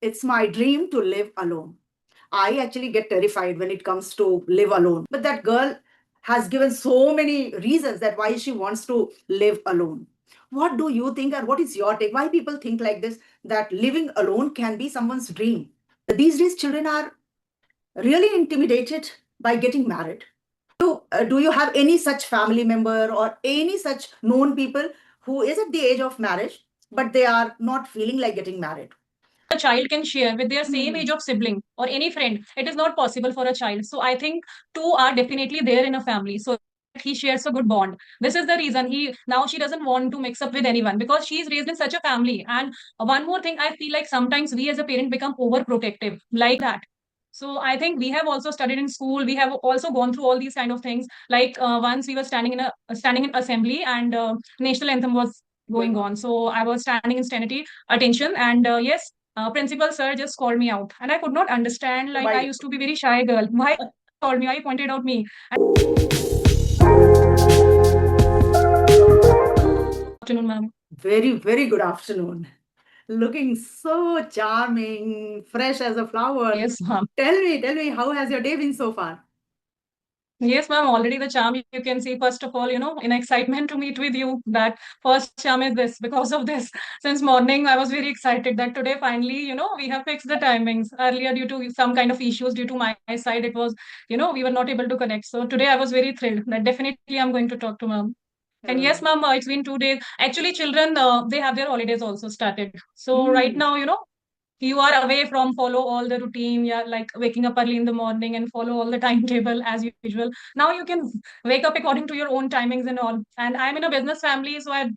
it's my dream to live alone. I actually get terrified when it comes to live alone. But that girl has given so many reasons that why she wants to live alone. What do you think, and what is your take? Why people think like this, that living alone can be someone's dream? These days, children are really intimidated by getting married. Do you have any such family member or any such known people who is at the age of marriage, but they are not feeling like getting married? A child can share with their same age Hmm. of sibling or any friend. It is not possible for a child. So I think two are definitely there in a family. So he shares a good bond. This is the reason he now she doesn't want to mix up with anyone because she is raised in such a family. And one more thing, I feel like sometimes we as a parent become overprotective like that. So I think we have also studied in school. We have also gone through all these kind of things. Like once we were standing in assembly and national anthem was Going going on. on. So I was standing in standing attention and yes, principal sir just called me out and I could not understand, like I Why? used to be very shy girl, why called me, why pointed out me. Afternoon ma'am. Very, very good afternoon. Looking so charming, fresh as a flower. Yes ma'am. Tell me, how has your day been so far? Yes ma'am, already the charm you can see. First of all, in excitement to meet with you, that first charm is this. Because of this, since morning I was very excited that today finally, we have fixed the timings. Earlier, due to some kind of issues due to my side, it was, we were not able to connect. So today I was very thrilled that definitely I'm going to talk to ma'am. And Uh, yes, ma'am, it's been 2 days. Actually, children, they have their holidays also started. So right hmm. now, you are away from follow all the routine, yeah, like waking up early in the morning and follow all the timetable as usual. Now you can wake up according to your own timings and all. And I'm in a business family, so I'm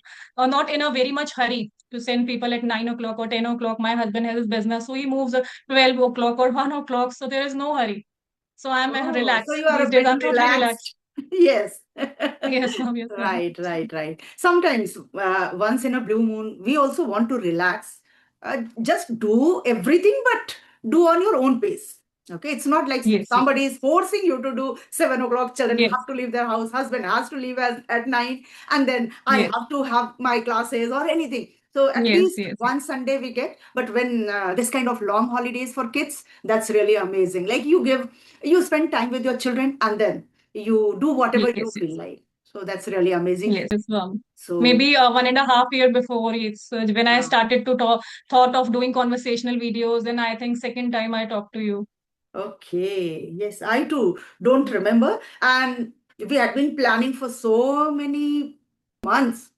not in a very much hurry to send people at 9 o'clock or 10 o'clock. My husband has his business, so he moves at 12 o'clock or 1 o'clock. So there is no hurry. So I'm Oh, so relaxed you are these a days. bit I'm totally relaxed. relaxed. Yes. Yes, ma'am. Yes, ma'am. Right, right, right. Sometimes, once in a blue moon, we also want to relax. Just do everything, but do on your own pace. Okay, it's not like Yes, yes, somebody is forcing you to do 7 o'clock. Children yes, have to leave their house, husband has to leave at 9, and then I yes, have to have my classes or anything. So at yes, least yes, yes, one Sunday we get. But when this kind of long holidays for kids, that's really amazing. Like you spend time with your children, and then you do whatever you yes, feel yes. like. So that's really amazing. Yes, So, maybe 1.5 year before it's when I uh, started to thought of doing conversational videos, and I think second time I talked to you. okay. Yes, I too don't remember. And we had been planning for so many months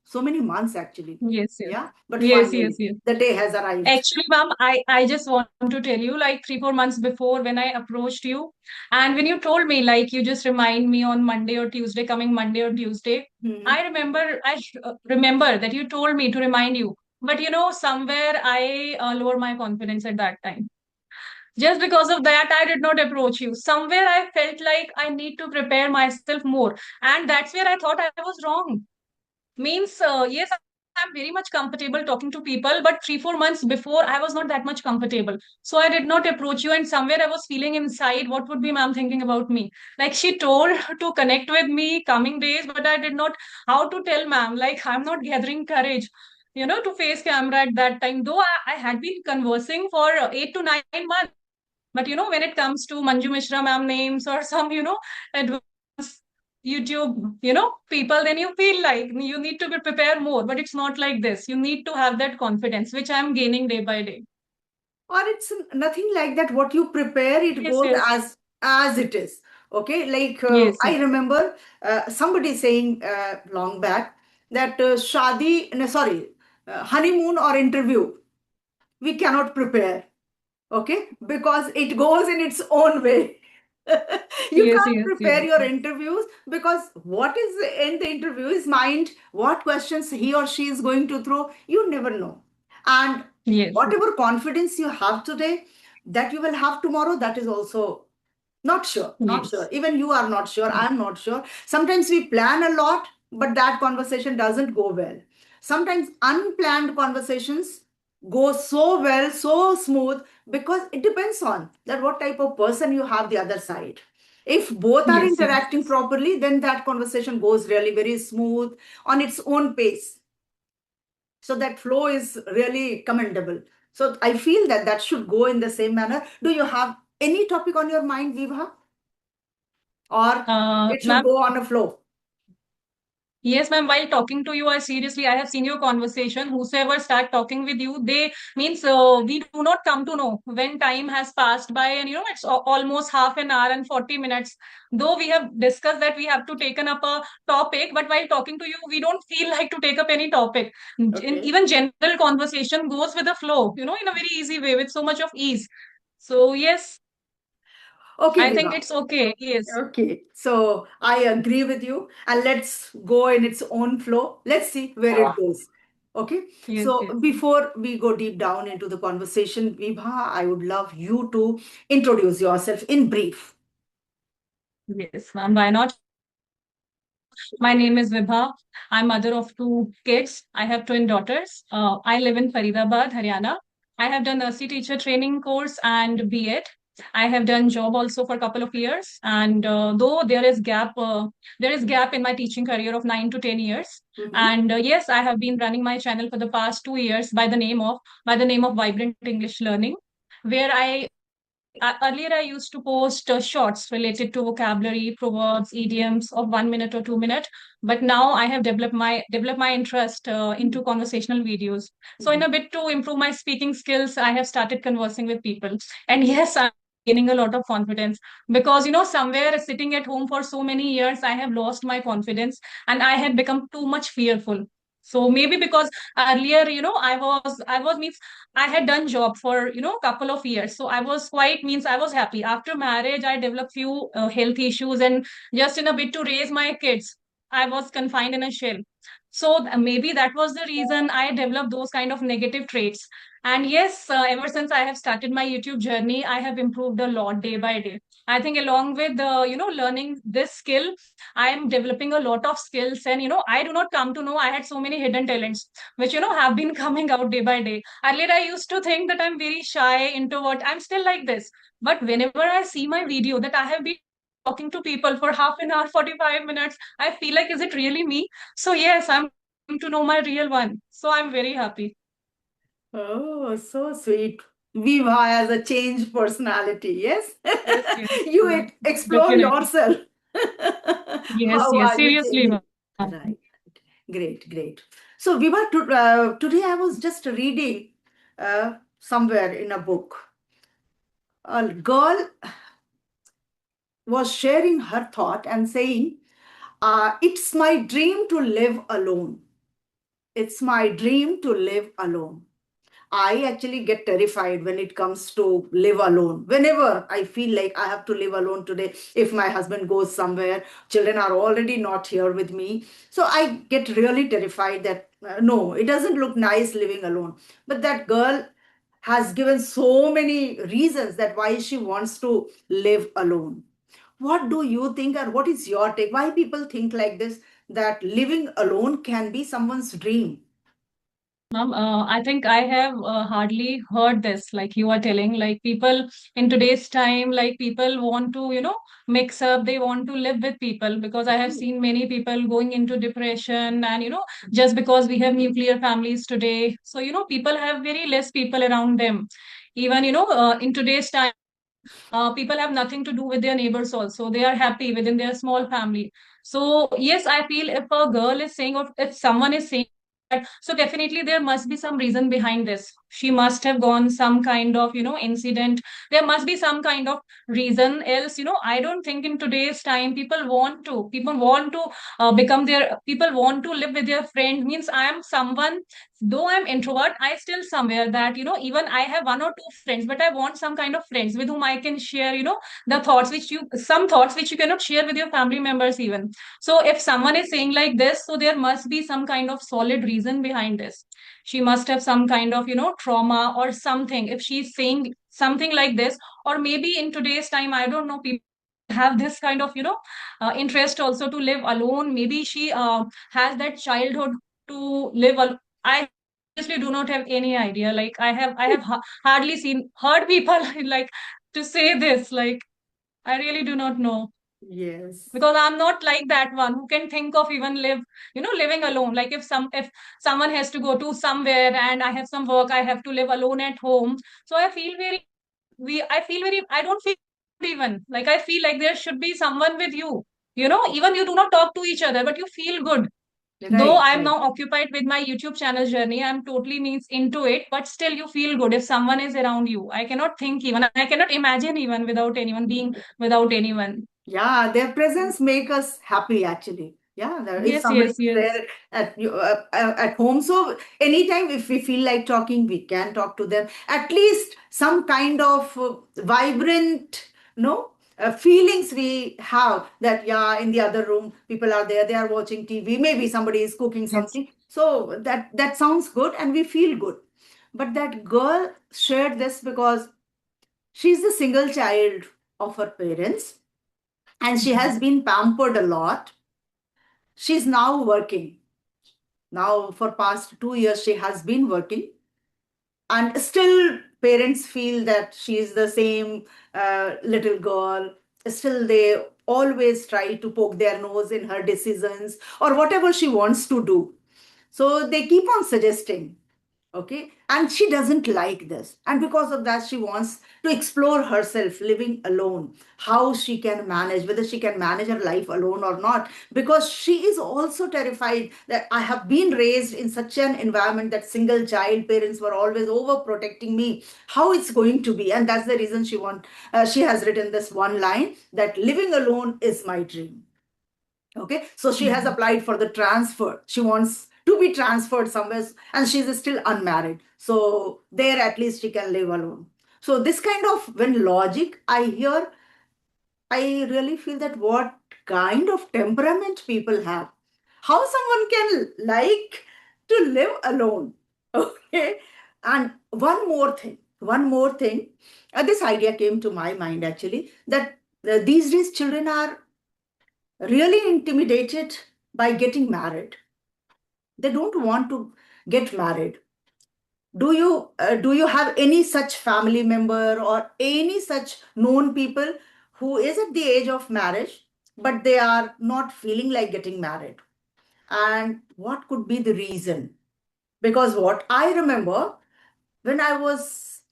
actually. Yes, yes, Yeah. But yes, yes, finally, yes. the day has arrived. Actually, ma'am, I just want to tell you, like 3 4 months before when I approached you, and when you told me like you just remind me on Monday or Tuesday, coming Monday or Tuesday, Hmm. I remember that you told me to remind you, but somewhere I lower my confidence at that time. Just because of that, I did not approach you. Somewhere I felt like I need to prepare myself more. And that's where I thought I was wrong. Means, yes, I'm very much comfortable talking to people, but 3 4 months before, I was not that much comfortable. So I did not approach you. And somewhere I was feeling inside, what would be ma'am thinking about me? Like she told to connect with me coming days, but I did not how to tell ma'am. Like I'm not gathering courage. To face camera at that time, though I had been conversing for 8 to 9 months, but when it comes to Manju Mishra ma'am names or some, advanced YouTube, people, then you feel like you need to be prepared more. But it's not like this. You need to have that confidence, which I'm gaining day by day. Or it's nothing like that. What you prepare, it Yes, goes yes, as it is. Okay. Like yes, I yes, remember somebody saying long back that shadi no, sorry, honeymoon or interview we cannot prepare. Okay, because it goes in its own way. You yes, can't yes, prepare yes, your yes, interviews because what is in the interview is mind, what questions he or she is going to throw, you never know. And yes, yes, whatever confidence you have today, that you will have tomorrow, that is also not sure, not sure. yes, Even you are not sure. I'm not sure. Sometimes we plan a lot, but that conversation doesn't go well. Sometimes unplanned conversations go so well, so smooth, because it depends on that what type of person you have the other side. If both are yes, yes, interacting yes, properly, then that conversation goes really very smooth on its own pace. So that flow is really commendable. So I feel that that should go in the same manner. Do you have any topic on your mind, Viva, or it should Ma'am, go on a flow? yes, ma'am. While talking to you, I have seen your conversation. Whosoever start talking with you, they means we do not come to know when time has passed by, and it's almost half an hour and 40 minutes. Though we have discussed that we have to taken up a topic, but while talking to you, we don't feel like to take up any topic. In Okay. even general conversation goes with the flow, in a very easy way with so much of ease. So yes, Okay, I think Viva. it's okay. Yes, Okay, so I agree with you, and let's go in its own flow. Let's see where it goes. Okay, yes, so yes. before we go deep down into the conversation, Vibha, I would love you to introduce yourself in brief. Yes, ma'am. Why not? My name is Vibha. I'm mother of two kids. I have twin daughters. I live in Faridabad, Haryana. I have done nursery teacher training course and B.Ed. I have done job also for a couple of years. And though there is gap in my teaching career of 9 to 10 years. Mhm. And yes, I have been running my channel for the past 2 years by the name of Vibrant English Learning, where earlier I used to post shorts related to vocabulary, proverbs, idioms of 1 minute or 2 minute. But now I have developed my interest into conversational videos. So in Mhm. a bit to improve my speaking skills, I have started conversing with people. And yes, I'm gaining a lot of confidence because somewhere sitting at home for so many years, I have lost my confidence and I had become too much fearful. So maybe because earlier, I was means I had done job for a couple of years, so I was quite means I was happy. After marriage, I developed few health issues, and just in a bit to raise my kids, I was confined in a shell. So maybe that was the reason I developed those kind of negative traits. And yes, ever since I have started my YouTube journey, I have improved a lot day by day. I think along with learning this skill, I am developing a lot of skills, and I do not come to know I had so many hidden talents which have been coming out day by day. Earlier, I used to think that I'm very shy, introvert. I'm still like this. But whenever I see my video that I have been talking to people for half an hour, 45 minutes, I feel like, is it really me? So, yes, I'm getting to know my real one. So, I'm very happy. Oh, so sweet. Viva has a changed personality, yes? Yes, yes. You Yeah, explore definitely. yourself. Yes, How yes. are you Seriously, changing? ma'am. Right. Great, great. So, Viva, today I was just reading somewhere in a book. A girl was sharing her thought and saying, it's my dream to live alone. It's my dream to live alone. I actually get terrified when it comes to live alone. Whenever I feel like I have to live alone today, if my husband goes somewhere, children are already not here with me. So I get really terrified that no, it doesn't look nice living alone. But that girl has given so many reasons that why she wants to live alone. What do you think, and what is your take? Why people think like this, that living alone can be someone's dream? Ma'am, I think I have hardly heard this, like you are telling, like people in today's time, like people want to, mix up, they want to live with people because I have seen many people going into depression and, just because we have nuclear families today. So, people have very less people around them. Even, in today's time, people have nothing to do with their neighbors also. They are happy within their small family. So, yes, I feel if a girl is saying or if someone is saying, so definitely there must be some reason behind this. She must have gone some kind of, incident. There must be some kind of reason. Else, I don't think in today's time people want to live with their friend. Means I am someone, though I'm introvert, I still somewhere that, even I have one or two friends, but I want some kind of friends with whom I can share, some thoughts which you cannot share with your family members even. So if someone is saying like this, so there must be some kind of solid reason behind this. She must have some kind of, trauma or something. If she's saying something like this, or maybe in today's time, I don't know, people have this kind of, interest also to live alone. Maybe she has that childhood to live alone. I honestly do not have any idea. Like I have hardly heard people like to say this. Like I really do not know. Yes. because I'm not like that one who can think of even living alone. Like if someone has to go to somewhere and I have some work, I have to live alone at home. So I feel very, I don't feel good even. Like I feel like there should be someone with you. Even you do not talk to each other, but you feel good. Though Right, I'm right. now occupied with my YouTube channel journey, I'm totally means into it, but still you feel good if someone is around you. I cannot think even, I cannot imagine even without anyone, being without anyone. Yeah, their presence make us happy actually. Yeah, if Yes, somebody yes, is yes. there at home, so anytime if we feel like talking, we can talk to them. At least some kind of vibrant, no, feelings we have that yeah, in the other room people are there, they are watching TV, maybe somebody is cooking Yes. something. So that sounds good, and we feel good. But that girl shared this because she's the single child of her parents and she has Mhm. been pampered a lot. She's now working. Now for past 2 years she has been working, and still parents feel that she is the same little girl. Still they always try to poke their nose in her decisions or whatever she wants to do. So they keep on suggesting. Okay, and she doesn't like this, and because of that she wants to explore herself living alone, how she can manage, whether she can manage her life alone or not, because she is also terrified that I have been raised in such an environment that single child parents were always overprotecting me, how it's going to be. And that's the reason she has written this one line that living alone is my dream. Okay, so she has Mhm. applied for the transfer. She wants to be transferred somewhere, and she's still unmarried. So there, at least she can live alone. So this kind of when logic I hear, I really feel that what kind of temperament people have. How someone can like to live alone. Okay, and one more thing. This idea came to my mind actually that these days children are really intimidated by getting married. They don't want to get married. Do you have any such family member or any such known people who is at the age of marriage but they are not feeling like getting married? And what could be the reason? Because what I remember, when I was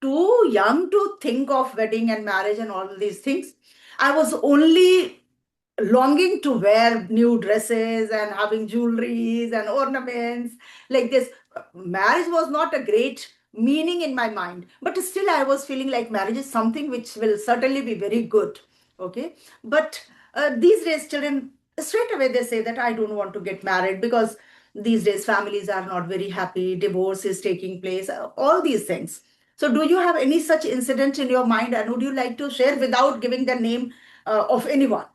too young to think of wedding and marriage and all these things, I was only longing to wear new dresses and having jewelries and ornaments like this. Marriage was not a great meaning in my mind, but still I was feeling like marriage is something which will certainly be very good. Okay, but these days children straight away they say that I don't want to get married because these days families are not very happy, divorce is taking place, all these things. So do you have any such incident in your mind, and would you like to share without giving the name of anyone?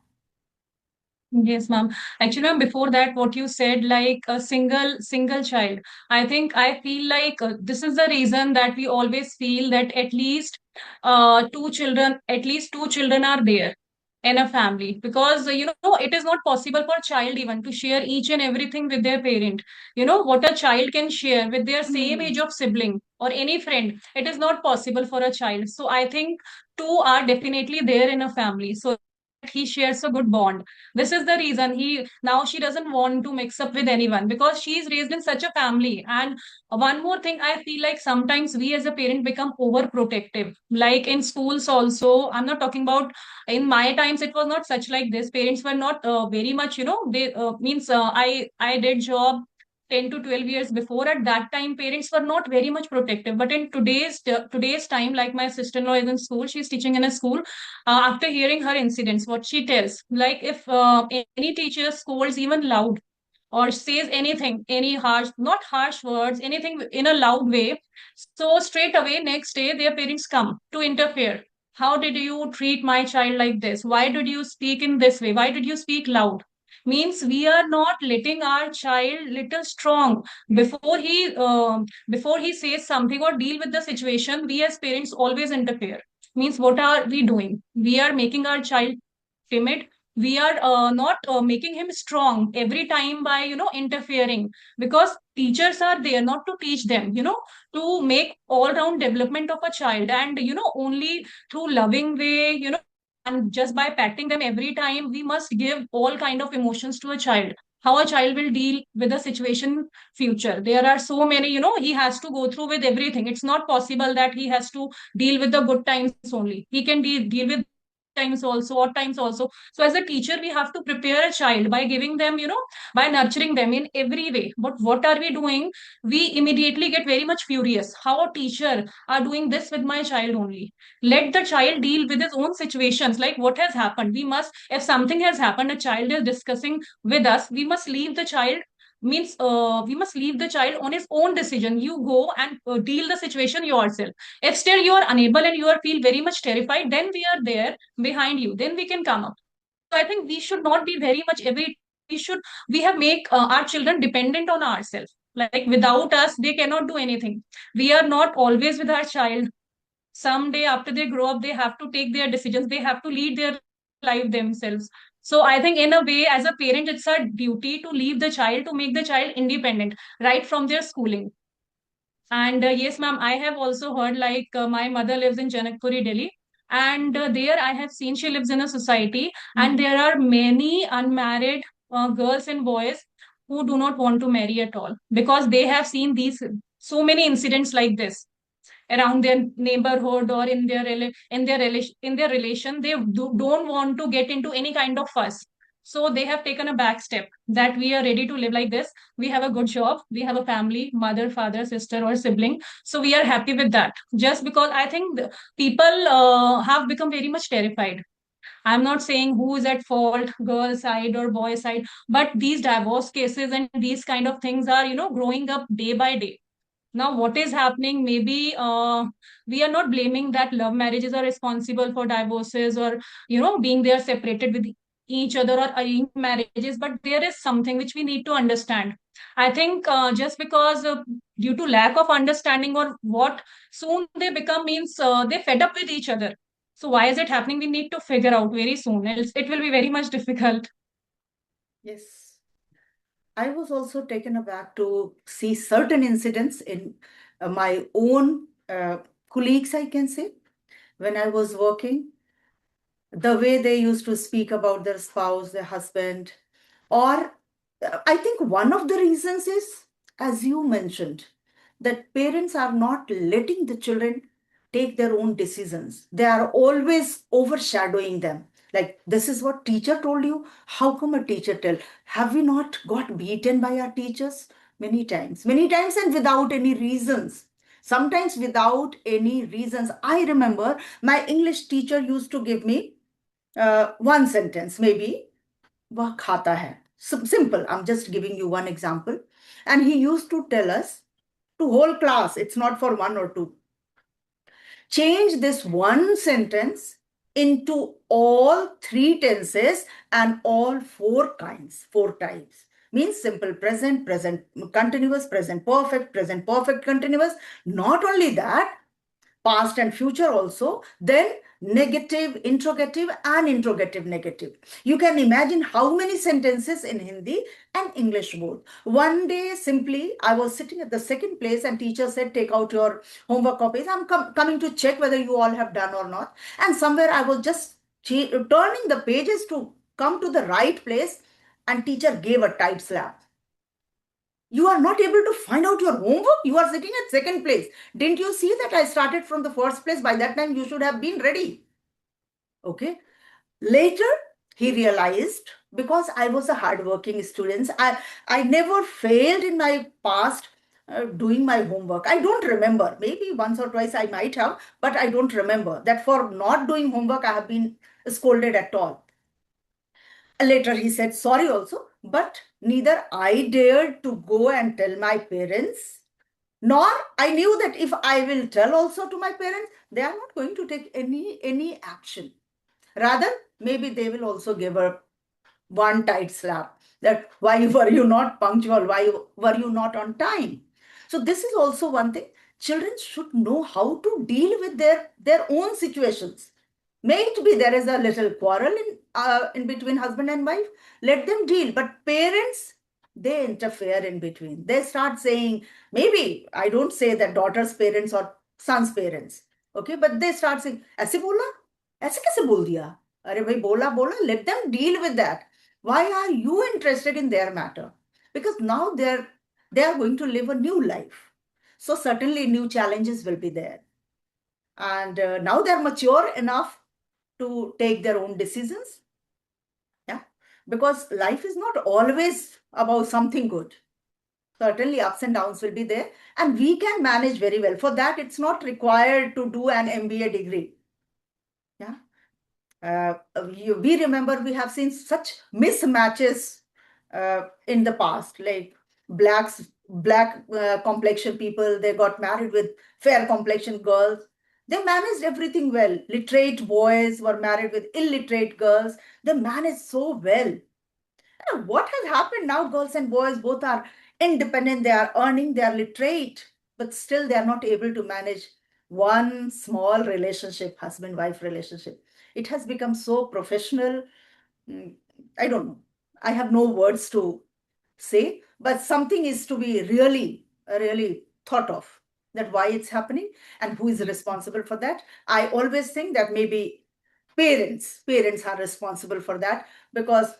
Yes, ma'am. Actually, ma'am, before that, what you said, like a single child, I feel like this is the reason that we always feel that at least two children are there in a family, because it is not possible for a child even to share each and everything with their parent. What a child can share with their same Hmm. age of sibling or any friend, it is not possible for a child. So I think two are definitely there in a family, so he shares a good bond. This is the reason he now she doesn't want to mix up with anyone, because she is raised in such a family. And one more thing, I feel like sometimes we as a parent become overprotective, like in schools also. I'm not talking about in my times, it was not such like this. Parents were not very much, they means I did job 10 to 12 years before. At that time parents were not very much protective, but in today's time, like my sister-in-law is in school, she's teaching in a school. After hearing her incidents, what she tells, like if any teacher scolds even loud or says anything, any harsh, not harsh words, anything in a loud way, so straight away next day their parents come to interfere. How did you treat my child like this? Why did you speak in this way? Why did you speak loud? Means we are not letting our child little strong before he says something or deal with the situation. We as parents always interfere. Means what are we doing? We are making our child timid. We are not making him strong every time by interfering, because teachers are there not to teach them, to make all round development of a child. And only through loving way, and just by patting them every time, we must give all kind of emotions to a child. How a child will deal with the situation future. There are so many, he has to go through with everything. It's not possible that he has to deal with the good times only. He can deal with bad times also, odd times also. So as a teacher, we have to prepare a child by giving them, by nurturing them in every way. But what are we doing? We immediately get very much furious. How a teacher are doing this with my child only? Let the child deal with his own situations, like what has happened. We must, if something has happened, a child is discussing with us, we must leave the child, means we must leave the child on his own decision. You go and deal the situation yourself. If still you are unable and you are feel very much terrified, then we are there behind you, then we can come up. So I think we should not be very much every time. We have make our children dependent on ourselves. Like without us, they cannot do anything. We are not always with our child. Someday after they grow up, they have to take their decisions. They have to lead their life themselves. So I think in a way, as a parent, it's our duty to leave the child, to make the child independent right from their schooling. And yes, ma'am, I have also heard, like my mother lives in Janakpuri, Delhi. And there I have seen she lives in a society, and there are many unmarried girls and boys who do not want to marry at all, because they have seen these so many incidents like this around their neighborhood, or in their relation. They don't want to get into any kind of fuss. So they have taken a back step, that we are ready to live like this. We have a good job, we have a family, mother, father, sister, or sibling. So we are happy with that. Just because I think people have become very much terrified. I'm not saying who is at fault, girl side or boy side, but these divorce cases and these kind of things are, growing up day by day. Now what is happening, maybe we are not blaming that love marriages are responsible for divorces, or being they are separated with each other, or arranged marriages, but there is something which we need to understand. I think just because due to lack of understanding, or what, soon they become, means they fed up with each other. So why is it happening? We need to figure out very soon, else it will be very much difficult. Yes. I was also taken aback to see certain incidents in my own colleagues, I can say, when I was working, the way they used to speak about their spouse, their husband, or I think one of the reasons is, as you mentioned, that parents are not letting the children take their own decisions. They are always overshadowing them. Like, this is what teacher told you. How come a teacher tell? Have we not got beaten by our teachers? Many times, and without any reasons. Sometimes without any reasons. I remember my English teacher used to give me one sentence, maybe, वह खाता है. Simple. I'm just giving you one example. And he used to tell us to whole class, it's not for one or two. Change this one sentence into all three tenses and all four kinds, four types. Means simple present, present continuous, present perfect continuous. Not only that, past and future also, then negative, interrogative, and interrogative negative. You can imagine how many sentences in Hindi and English both. One day, simply, I was sitting at the second place and teacher said, take out your homework copies. I'm coming to check whether you all have done or not. And somewhere I was just turning the pages to come to the right place, and teacher gave a tight slap. You are not able to find out your homework. You are sitting at second place. Didn't you see that I started from the first place? By that time, you should have been ready. Okay. Later, he realized, because I was a hardworking student, I never failed in my past doing my homework. I don't remember. Maybe once or twice I might have, but I don't remember that for not doing homework, I have been scolded at all. Later, he said sorry also, but neither I dared to go and tell my parents, nor I knew that if I will tell also to my parents, they are not going to take any action. Rather, maybe they will also give a one tight slap, that why were you not punctual? Why were you not on time? So this is also one thing. Children should know how to deal with their own situations. May it be there is a little quarrel in between husband and wife. Let them deal. But parents, they interfere in between. They start saying, maybe I don't say that daughter's parents or son's parents. Okay, but they start saying, ऐसे बोला, ऐसे कैसे बोल दिया? अरे भाई बोला बोला, let them deal with that. Why are you interested in their matter? Because now they are going to live a new life. So certainly new challenges will be there. And now they're mature enough to take their own decisions. Yeah. Because life is not always about something good. Certainly ups and downs will be there, and we can manage very well. For that, it's not required to do an MBA degree. Yeah. We remember we have seen such mismatches in the past, like black complexion people, they got married with fair complexion girls. They managed everything well. Literate boys were married with illiterate girls. They managed so well. What has happened now? Girls and boys both are independent, they are earning, they are literate, but still they are not able to manage one small relationship, husband wife relationship. It has become so professional. Mm, I don't know. I have no words to say, but something is to be really thought of, that why it's happening and who is Yes. responsible for that. I always think that maybe parents are responsible for that, because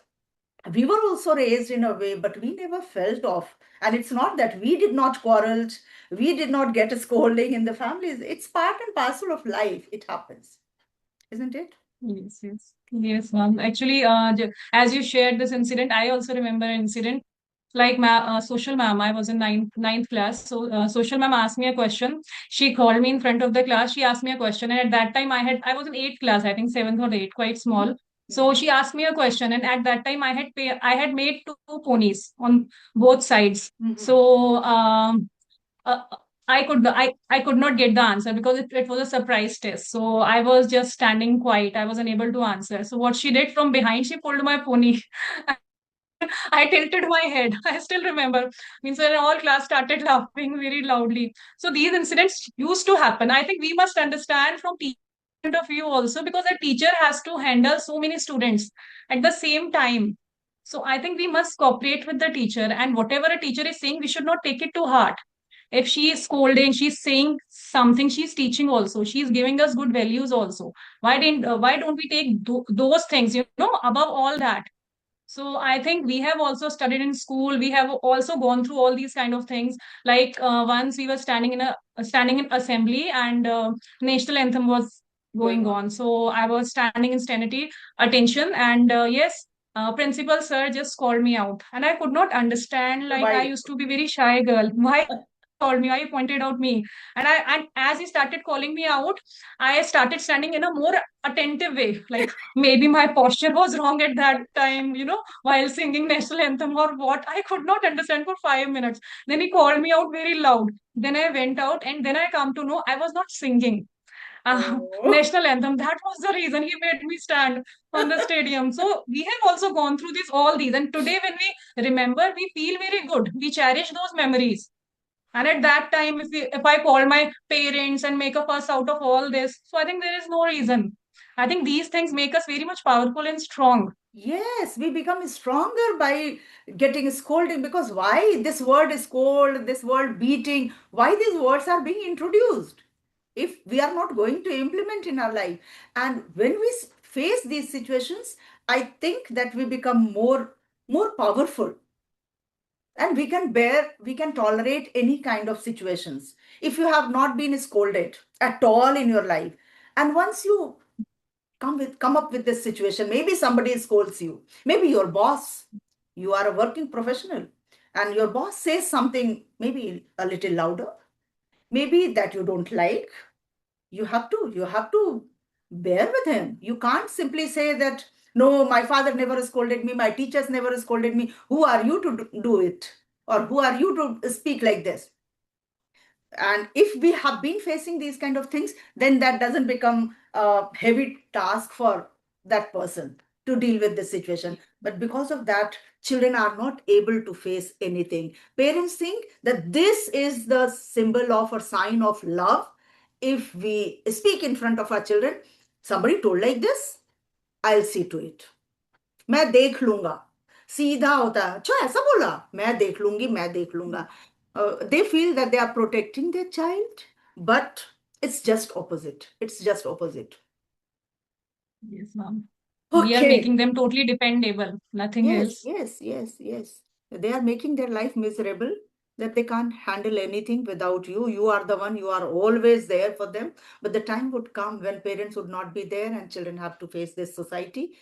we were also raised in a way, but we never felt off. And it's not that we did not quarrel, we did not get a scolding in the families. It's part and parcel of life. It happens, isn't it? Yes, yes. Yes, ma'am. Actually, as you shared this incident, I also remember an incident. Like social ma'am, I was in ninth class. So social ma'am asked me a question. She called me in front of the class. She asked me a question, and at that time, I was in eighth class, I think seventh or eighth, quite small. So Mhm. she asked me a question, and at that time, I had made two ponies on both sides. Mhm. So uh, I could not get the answer because it was a surprise test. So I was just standing quiet. I was unable to answer. So what she did from behind, she pulled my pony. I tilted my head. I still remember. Means when all class started laughing very loudly. So these incidents used to happen. I think we must understand from teacher point of view also, because a teacher has to handle so many students at the same time. So I think we must cooperate with the teacher, and whatever a teacher is saying, we should not take it to heart. If she is scolding, she's saying something, she's teaching also, she's giving us good values also. Why don't we take those things, above all that? So I think we have also studied in school. We have also gone through all these kind of things. Like once we were standing in assembly, and national anthem was Going going on. on. So I was standing in standing attention, and yes, principal sir just called me out, and I could not understand. Like I Why? used to be very shy girl. Why called me? Why you pointed out me? And as he started calling me out, I started standing in a more attentive way. Like maybe my posture was wrong at that time, while singing national anthem or what. I could not understand for 5 minutes. Then he called me out very loud. Then I went out, and then I come to know I was not singing Oh. national anthem. That was the reason he made me stand on the stadium. So we have also gone through all these. And today when we remember, we feel very good. We cherish those memories. And at that time, if I call my parents and make a fuss out of all this, so I think there is no reason. I think these things make us very much powerful and strong. Yes, we become stronger by getting scolded, because why this word is scold, this word beating, why these words are being introduced if we are not going to implement in our life. And when we face these situations, I think that we become more powerful, and we can tolerate any kind of situations. If you have not been scolded at all in your life, and once you come up with this situation, maybe somebody scolds you, maybe your boss, you are a working professional, and your boss says something maybe a little louder, maybe that you don't like, you have to bear with him. You can't simply say that, no, my father never scolded me, my teachers never scolded me, who are you to do it, or who are you to speak like this? And if we have been facing these kind of things, then that doesn't become a heavy task for that person to deal with the situation. But because of that, children are not able to face anything. Parents think that this is the symbol of or sign of love. If we speak in front of our children, somebody told like this, I'll see to it, मैं देख लूंगा, सीधा होता है, अच्छा ऐसा बोला, मैं देख लूंगी, मैं देख लूंगा. They feel that they are protecting their child, but it's just opposite. It's just opposite. Yes, ma'am. We are Okay. making them totally dependable, nothing Yes, else. yes, yes, yes. They are making their life miserable, that they can't handle anything without you. You are the one, you are always there for them. But the time would come when parents would not be there and children have to face this society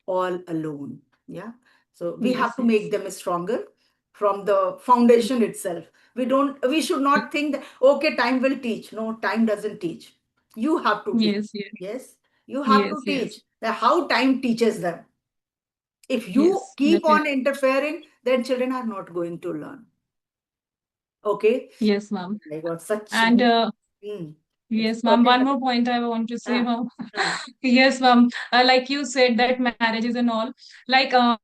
all alone. Yeah. So we have Yes, to make yes. them stronger from the foundation itself. We should not think that, okay, time will teach. No, time doesn't teach. You have to teach. Yes, yes, Yes. You have yes, to yes, teach how time teaches them. If you yes, keep on definitely. interfering, then children are not going to learn. Okay. Yes, ma'am. I got such And deep. Hmm. It's yes, ma'am. okay, One but more point I want to say, ah, ma'am. ah. Yes, ma'am. Like you said that marriages and all. Like I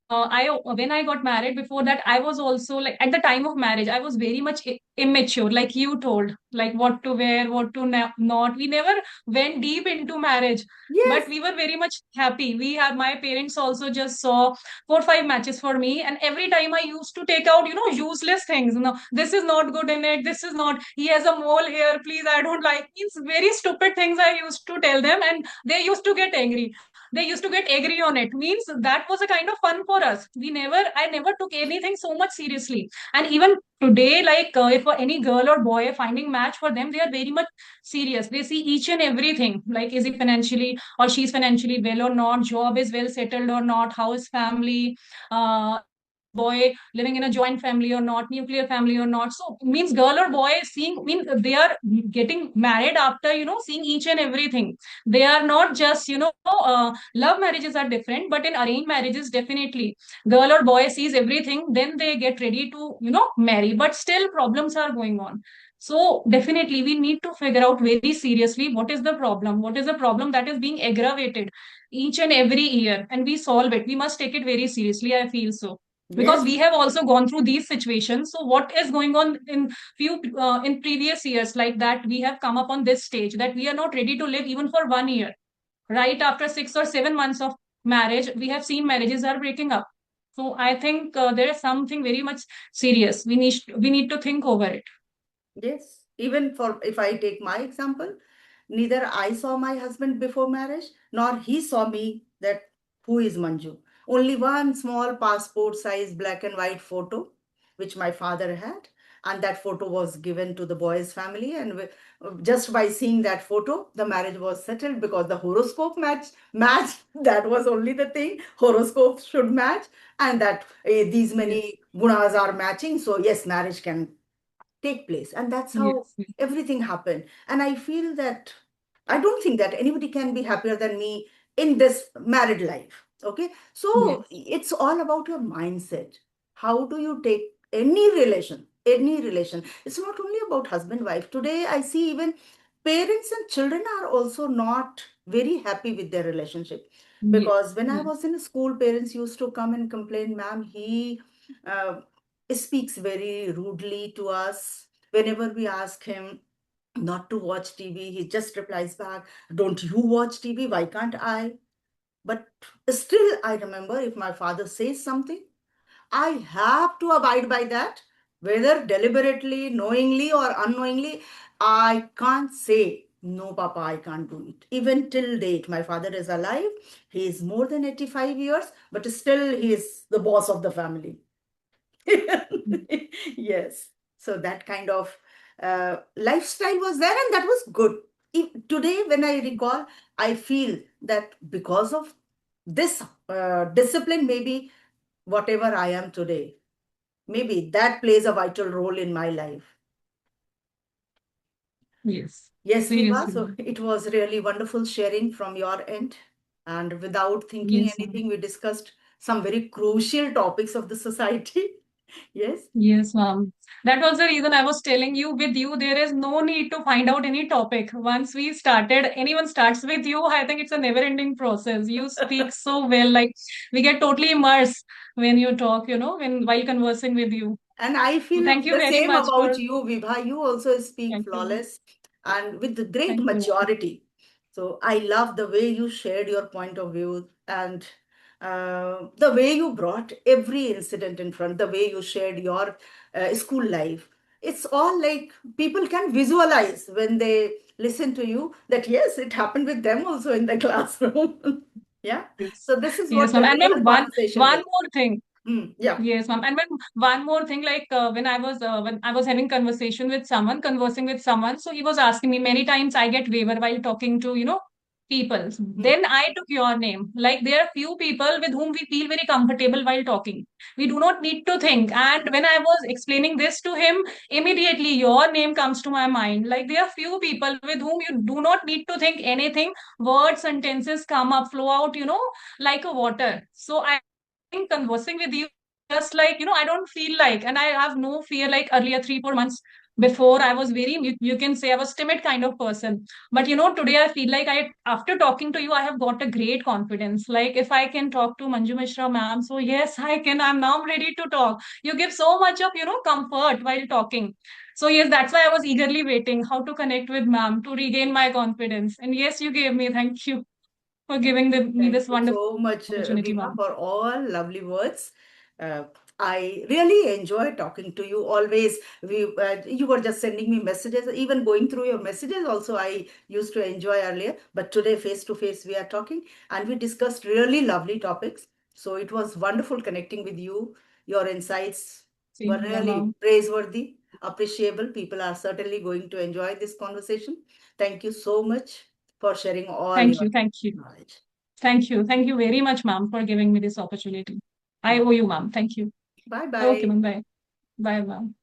when I got married, before that I was also like at the time of marriage I was very much immature. Like you told, like what to wear, what to not. We never went deep into marriage, but Yes, we were very much happy. We have my parents also just saw 4 5 matches for me, and every time I used to take out useless things. No, this is not good in it. This is not. He has a mole here. Please, I don't like. Means very stupid things I used to tell them, and they used to get angry. They used to get angry on it. Means that was a kind of fun for us. I never took anything so much seriously. And even today, like if any girl or boy finding match for them, they are very much serious. They see each and everything. Like, is he financially or she's financially well or not? Job is well settled or not? How is family? Is the boy living in a joint family or not? Nuclear family or not? So means girl or boy seeing mean they are getting married after seeing each and everything. They are not just love marriages are different, but in arranged marriages definitely girl or boy sees everything, then they get ready to marry, but still problems are going on. So definitely we need to figure out very seriously what is the problem, what is the problem that is being aggravated each and every year, and we solve it. We must take it very seriously, I feel so, because yes, we have also gone through these situations. So what is going on in in previous years, like that we have come up on this stage that we are not ready to live even for 1 year. Right after 6 or 7 months of marriage, we have seen marriages are breaking up. So I think there is something very much serious. We need to think over it. yes. Even for if I take my example, neither I saw my husband before marriage, nor he saw me that who is Manju. Only one small passport size black and white photo, which my father had, and that photo was given to the boy's family. And just by seeing that photo, the marriage was settled because the horoscope matched. That was only the thing. Horoscope should match, and that these Yes, many gunas are matching. So yes, marriage can take place, and that's how yes, yes, everything happened. And I feel that I don't think that anybody can be happier than me in this married life. Okay, so yes, it's all about your mindset. How do you take any relation? It's not only about husband wife. Today I see even parents and children are also not very happy with their relationship, because yes, when I yes, was in school, parents used to come and complain, ma'am, he uh, speaks very rudely to us. Whenever we ask him not to watch TV, he just replies back, don't you watch TV? Why can't I? But still, I remember if my father says something, I have to abide by that, whether deliberately, knowingly, or unknowingly. I can't say, no, Papa, I can't do it. Even till date, my father is alive. He is more than 85 years, but still, he is the boss of the family. Yes. So that kind of lifestyle was there, and that was good. Today, when I recall, I feel that because of this discipline, maybe whatever I am today, maybe that plays a vital role in my life. yes. Yes, Viva. Seriously. So it was really wonderful sharing from your end. And without thinking Yes, ma'am. anything, we discussed some very crucial topics of the society. Yes. Yes, ma'am. That was the reason I was telling you, with you, there is no need to find out any topic. Once we started, anyone starts with you, I think it's a never-ending process. You speak so well, like we get totally immersed when you talk, when while conversing with you. And I So feel thank you the very same much for about you, Vibha. You also speak thank you. flawless and with the great Thank you. maturity. So I love the way you shared your point of view, and the way you brought every incident in front, the way you shared your school life. It's all like people can visualize when they listen to you that yes, it happened with them also in the classroom. Yeah. Yes. So this is Yes, what ma'am. a And ma'am, real conversation one is. more thing. Yeah. Yes, ma'am. And one more thing, like when I was having conversing with someone, so he was asking me many times I get waiver while talking to, people. Hmm. Then I took your name. Like there are few people with whom we feel very comfortable while talking. We do not need to think. And when I was explaining this to him, immediately your name comes to my mind. Like there are few people with whom you do not need to think anything. Words, sentences come up, flow out, like a water. So I think conversing with you just like I don't feel like, and I have no fear. Like earlier 3 4 months before, I was very, you can say I was timid kind of person, but today I feel like I after talking to you I have got a great confidence. Like if I can talk to Manju Mishra ma'am, so yes I can. I'm ready to talk. You give so much of comfort while talking. So yes, that's why I was eagerly waiting how to connect with ma'am to regain my confidence. And yes, you gave me. Thank you for giving me Thank this you wonderful so much, opportunity, Bima, ma'am. for all lovely words. Uh, I really enjoy talking to you. Always, you were just sending me messages, even going through your messages. Also, I used to enjoy earlier, but today, face to face, we are talking, and we discussed really lovely topics. So it was wonderful connecting with you. Your insights were Same here, really ma'am. praiseworthy, appreciable. People are certainly going to enjoy this conversation. Thank you so much for sharing all Thank your you. Thank you. knowledge. Thank you. Thank you very much, ma'am, for giving me this opportunity. I owe you, ma'am. Thank you. Bye Okay, bye. ma'am. Bye. Bye, ma'am.